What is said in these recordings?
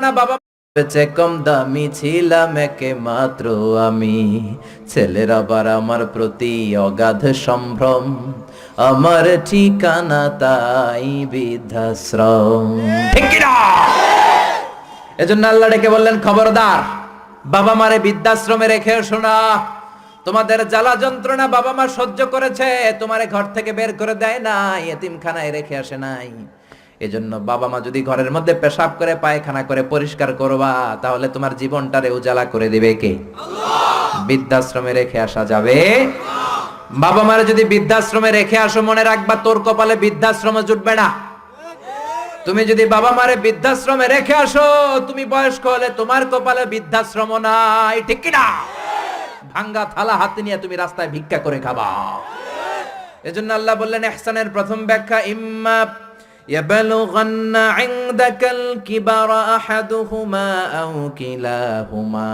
না বাবা বেচে কম দামি ছিলাম একে মাত্র আমি, ছেলের আবার আমার প্রতি অগাধ সম্ভ্রম, আমার ঠিকানা তাই বৃদ্ধাশ্রম। ঠিক কি না? এজন্য আল্লাহ ডেকে বললেন, খবরদার বাবা মারে বৃদ্ধাশ্রমে রেখে এসো না। তোমাদের জ্বালা যন্ত্রণা বাবা মা সহ্য করেছে, তোমারে ঘর থেকে বের করে দেয় নাই, এতিমখানায় রেখে আসে নাই। এজন্য বাবা মা যদি ঘরের মধ্যে পেশাব করে পায়খানা করে পরিষ্কার করবা, তাহলে তোমার জীবনটারে উজালা করে দিবে কে? আল্লাহ। বৃদ্ধাশ্রমে রেখে আসা যাবে? বাবা মারে যদি বৃদ্ধাশ্রমে রেখে আসো, মনে রাখবা তোর কপালে বৃদ্ধাশ্রমে জুটবে না। তুমি যদি বাবা মারে বৃদ্ধাশ্রমে রেখে আসো, তুমি বয়স্ক হলে তোমার কপালে বৃদ্ধাশ্রম নাই। ঠিক কি না? ভাঙ্গা থালা হাতে নিয়ে তুমি রাস্তায় ভিক্ষা করে খাবা। এজন্য আল্লাহ বললেন, ইহসানের প্রথম ব্যাখ্যা, ইম্মা ইয়াবলুগান্না ইনদাকাল কিবারা আহাদুহুমা আও কিলাহুমা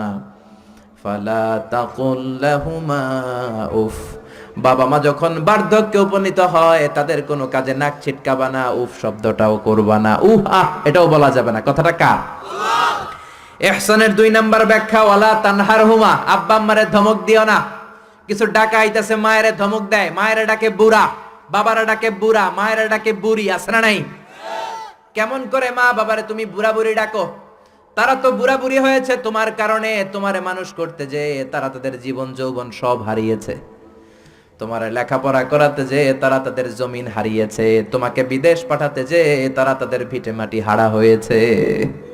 ফালা তাকুল লাহুমা উফ। বাবা মা যখন বার্ধক্যে উপনীত হয়, তাদের কোনো কাজে নাক ছিটকাবা না, উফ শব্দটাও করবা না, উহ আহ এটাও বলা যাবে না। কথাটা কার? ইহসানের 2 নাম্বার ব্যাখ্যা, ওয়ালা তানহারহুমা, আব্বা আম্মারে ধমক দিও না। কিছু ডাকা আইতাছে, মায়েরে ধমক দেয়, মায়েরে ডাকে বুড়া, বাবারা ডাকে বুড়া, মায়েরা ডাকে বুড়ি, আছে না নাই? কেমন করে মা বাবারে তুমি বুড়া বুড়ি ডাকো? তারা তো বুড়া বুড়ি হয়েছে তোমার কারণে, তোমারে মানুষ করতে যে তারা তাদের জীবন যৌবন সব হারিয়েছে, তোমারে লেখাপড়া করাতে যে তারা তাদের জমিন হারিয়েছে, তোমাকে বিদেশ পাঠাতে যে তারা তাদের ভিটে মাটি হারা হয়েছে।